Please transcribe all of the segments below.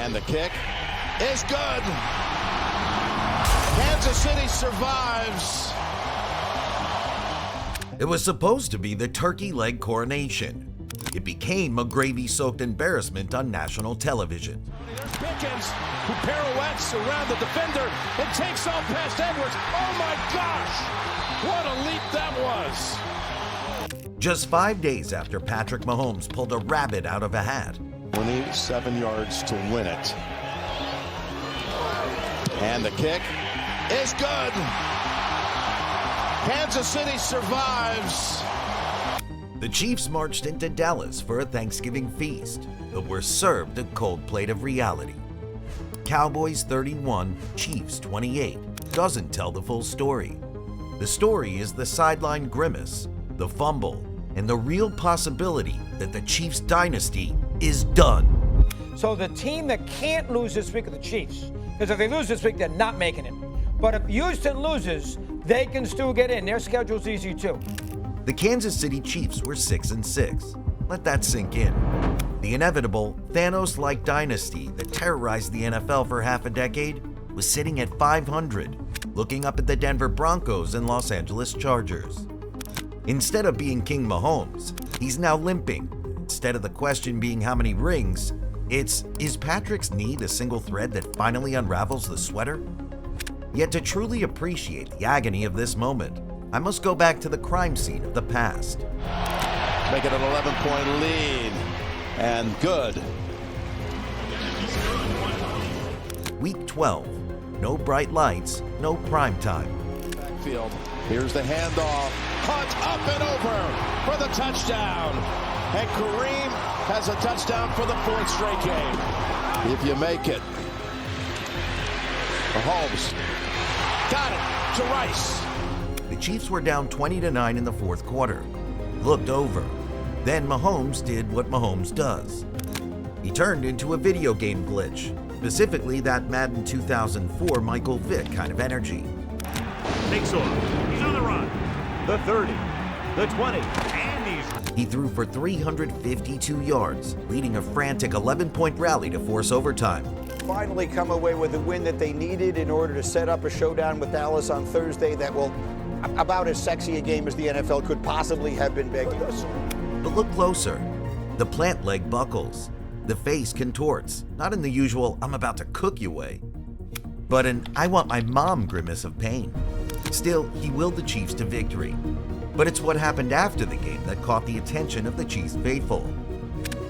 And the kick is good. Kansas City survives. It was supposed to be the turkey leg coronation. It became a gravy-soaked embarrassment on national television. There's Pickens, who pirouettes around the defender and takes off past Edwards. Oh my gosh! What a leap that was! Just 5 days after Patrick Mahomes pulled a rabbit out of a hat. 27 yards to win it. And the kick is good. Kansas City survives. The Chiefs marched into Dallas for a Thanksgiving feast, but were served a cold plate of reality. Cowboys 31, Chiefs 28 doesn't tell the full story. The story is the sideline grimace, the fumble, and the real possibility that the Chiefs dynasty is done. So the team that can't lose this week are the Chiefs, because if they lose this week, they're not making it. But if Houston loses, they can still get in. Their schedule's easy too. The Kansas City Chiefs were 6-6. Let that sink in. The inevitable Thanos-like dynasty that terrorized the NFL for half a decade was sitting at 500, looking up at the Denver Broncos and Los Angeles Chargers. Instead of being King Mahomes, he's now limping. Instead of the question being how many rings, it's, is Patrick's knee the single thread that finally unravels the sweater? Yet to truly appreciate the agony of this moment, I must go back to the crime scene of the past. Make it an 11-point lead. And good. Week 12. No bright lights, no prime time. Backfield. Here's the handoff. Hunt up and over for the touchdown. And Kareem has a touchdown for the fourth straight game. If you make it. Mahomes got it to Rice. The Chiefs were down 20-9 in the fourth quarter. Looked over. Then Mahomes did what Mahomes does. He turned into a video game glitch, specifically that Madden 2004 Michael Vick kind of energy. Takes off. He's on the run. The 30, the 20, and He threw for 352 yards, leading a frantic 11-point rally to force overtime. Finally come away with the win that they needed in order to set up a showdown with Dallas on Thursday that will about as sexy a game as the NFL could possibly have been begging. But look closer. The plant leg buckles. The face contorts, not in the usual I'm about to cook you way, but an I want my mom grimace of pain. Still, he willed the Chiefs to victory. But it's what happened after the game that caught the attention of the Chiefs faithful.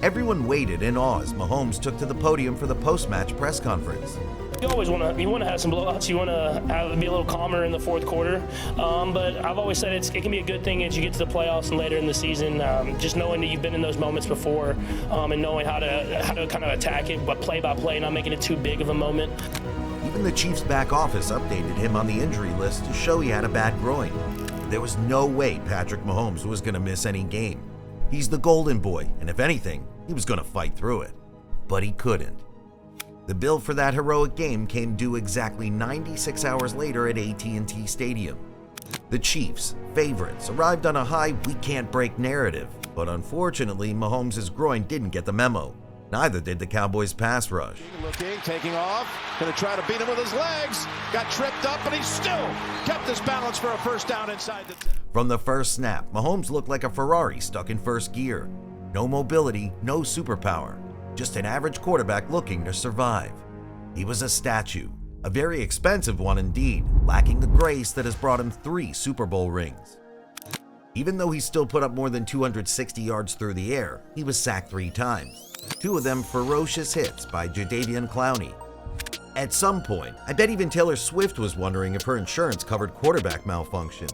Everyone waited in awe as Mahomes took to the podium for the post-match press conference. You always want to have some blowouts. You want to be a little calmer in the fourth quarter. But I've always said it can be a good thing as you get to the playoffs and later in the season. Just knowing that you've been in those moments before, and knowing how to kind of attack it, but play by play, not making it too big of a moment. Even the Chiefs' back office updated him on the injury list to show he had a bad groin. There was no way Patrick Mahomes was going to miss any game. He's the golden boy, and if anything, he was going to fight through it. But he couldn't. The bill for that heroic game came due exactly 96 hours later at AT&T Stadium. The Chiefs, favorites, arrived on a high we-can't-break narrative, but unfortunately, Mahomes' groin didn't get the memo. Neither did the Cowboys' pass rush. Looking, taking off, going to try to beat him with his legs. Got tripped up, but he still kept his balance for a first down inside the 10. From the first snap, Mahomes looked like a Ferrari stuck in first gear. No mobility, no superpower. Just an average quarterback looking to survive. He was a statue, a very expensive one indeed, lacking the grace that has brought him 3 Super Bowl rings. Even though he still put up more than 260 yards through the air, he was sacked 3 times. 2 of them ferocious hits by Jadeveon Clowney. At some point, I bet even Taylor Swift was wondering if her insurance covered quarterback malfunction.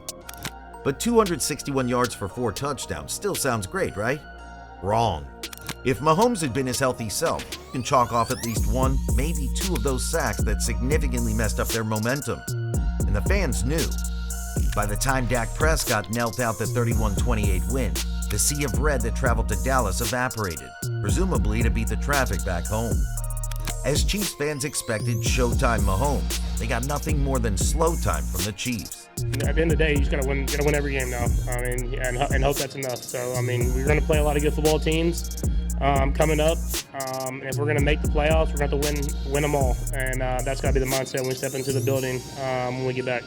But 261 yards for 4 touchdowns still sounds great, right? Wrong. If Mahomes had been his healthy self, you can chalk off at least 1, maybe 2 of those sacks that significantly messed up their momentum. And the fans knew. By the time Dak Prescott knelt out the 31-28 win, the sea of red that traveled to Dallas evaporated, presumably to beat the traffic back home. As Chiefs fans expected Showtime Mahomes, they got nothing more than slow time from the Chiefs. At the end of the day, he's gonna win every game now. And hope that's enough. So we're gonna play a lot of good football teams. coming up. And if we're going to make the playoffs, we're going to have to win them all. And that's got to be the mindset when we step into the building when we get back.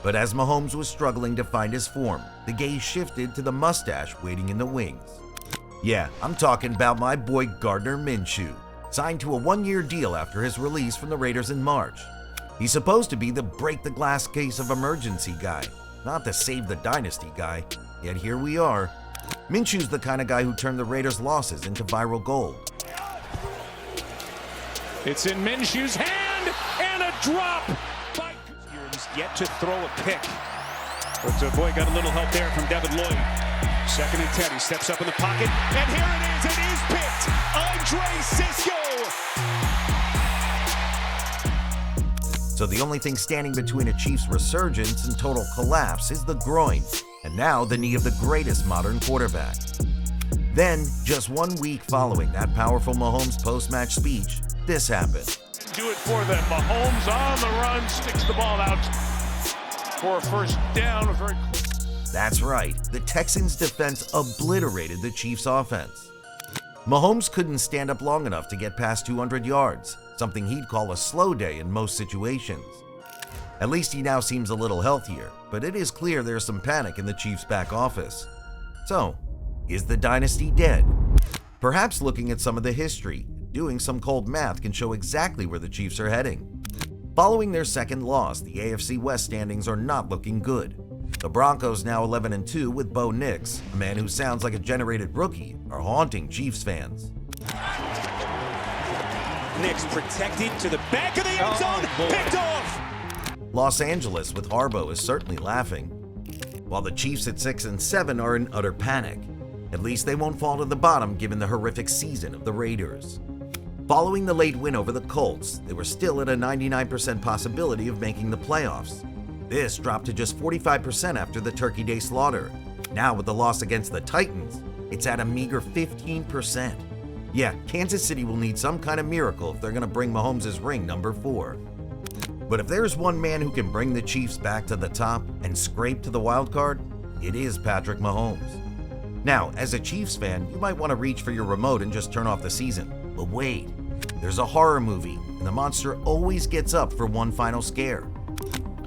But as Mahomes was struggling to find his form, the gaze shifted to the mustache waiting in the wings. Yeah, I'm talking about my boy Gardner Minshew, signed to a one-year deal after his release from the Raiders in March. He's supposed to be the break-the-glass case of emergency guy, not the save the dynasty guy, yet here we are. Minshew's the kind of guy who turned the Raiders' losses into viral gold. It's in Minshew's hand, and a drop. He's yet to throw a pick. But boy, got a little help there from Devin Lloyd. 2nd and 10, he steps up in the pocket, and here it is picked. Andre Cisco. So the only thing standing between a Chiefs resurgence and total collapse is the groin, and now the knee of the greatest modern quarterback. Then, just 1 week following that powerful Mahomes post-match speech, this happened. Do it for them. Mahomes on the run, sticks the ball out for a first down. That's right, the Texans' defense obliterated the Chiefs' offense. Mahomes couldn't stand up long enough to get past 200 yards, something he'd call a slow day in most situations. At least he now seems a little healthier, but it is clear there's some panic in the Chiefs' back office. So, is the dynasty dead? Perhaps looking at some of the history, doing some cold math can show exactly where the Chiefs are heading. Following their second loss, the AFC West standings are not looking good. The Broncos, now 11-2 with Bo Nix, a man who sounds like a generated rookie, are haunting Chiefs fans. Nix protected to the back of the end zone, picked off. Los Angeles with Harbaugh is certainly laughing, while the Chiefs at 6-7 are in utter panic. At least they won't fall to the bottom given the horrific season of the Raiders. Following the late win over the Colts, they were still at a 99% possibility of making the playoffs. This dropped to just 45% after the Turkey Day slaughter. Now with the loss against the Titans, it's at a meager 15%. Yeah, Kansas City will need some kind of miracle if they're going to bring Mahomes' ring number 4. But if there's one man who can bring the Chiefs back to the top and scrape to the wild card, it is Patrick Mahomes. Now, as a Chiefs fan, you might want to reach for your remote and just turn off the season. But wait, there's a horror movie, and the monster always gets up for one final scare.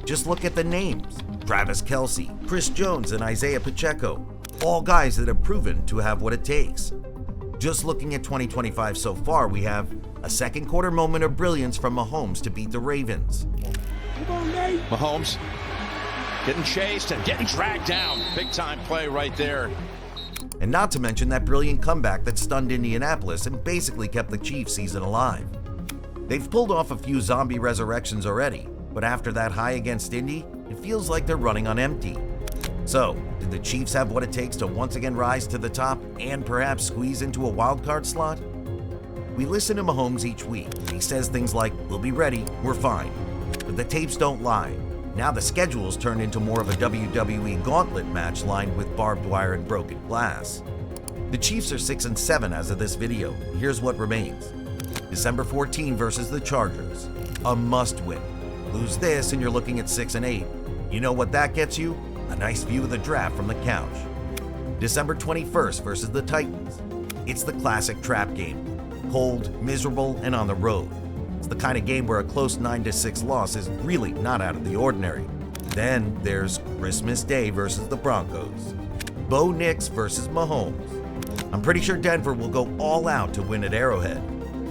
Just look at the names: Travis Kelce, Chris Jones, and Isaiah Pacheco, all guys that have proven to have what it takes. Just looking at 2025 so far, we have a second quarter moment of brilliance from Mahomes to beat the Ravens. Mahomes getting chased and getting dragged down. Big time play right there. And not to mention that brilliant comeback that stunned Indianapolis and basically kept the Chiefs season alive. They've pulled off a few zombie resurrections already, but after that high against Indy, it feels like they're running on empty. So, did the Chiefs have what it takes to once again rise to the top and perhaps squeeze into a wildcard slot? We listen to Mahomes each week. He says things like, "We'll be ready, we're fine." But the tapes don't lie. Now the schedule's turned into more of a WWE gauntlet match lined with barbed wire and broken glass. The Chiefs are 6-7 as of this video. Here's what remains. December 14 versus the Chargers. A must-win. Lose this and you're looking at 6-8. You know what that gets you? A nice view of the draft from the couch. December 21st versus the Titans. It's the classic trap game. Cold, miserable, and on the road. It's the kind of game where a close 9-6 loss is really not out of the ordinary. Then there's Christmas Day versus the Broncos. Bo Nix versus Mahomes. I'm pretty sure Denver will go all out to win at Arrowhead.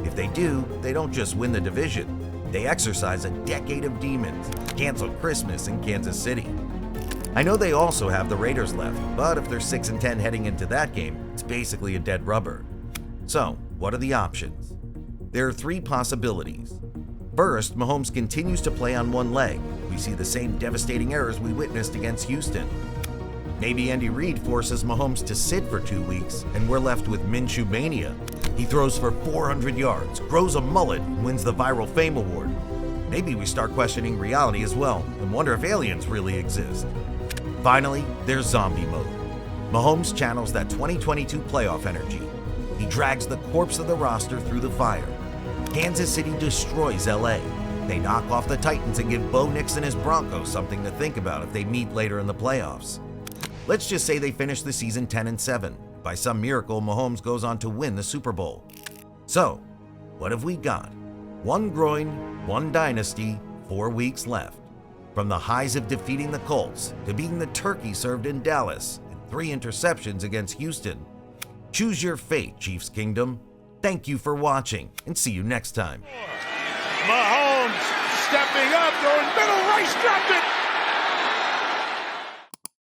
If they do, they don't just win the division. They exercise a decade of demons, cancel Christmas in Kansas City. I know they also have the Raiders left, but if they're 6-10 heading into that game, it's basically a dead rubber. So, what are the options? There are 3 possibilities. First, Mahomes continues to play on one leg. We see the same devastating errors we witnessed against Houston. Maybe Andy Reid forces Mahomes to sit for 2 weeks, and we're left with Minshew mania. He throws for 400 yards, grows a mullet, and wins the Viral Fame Award. Maybe we start questioning reality as well, and wonder if aliens really exist. Finally, there's zombie mode. Mahomes channels that 2022 playoff energy. He drags the corpse of the roster through the fire. Kansas City destroys LA. They knock off the Titans and give Bo Nix and his Broncos something to think about if they meet later in the playoffs. Let's just say they finish the season 10-7. By some miracle, Mahomes goes on to win the Super Bowl. So, what have we got? One groin, one dynasty, 4 weeks left. From the highs of defeating the Colts to being the turkey served in Dallas and 3 interceptions against Houston. Choose your fate, Chiefs Kingdom. Thank you for watching, and see you next time. Mahomes stepping up, going middle, Rice dropped it.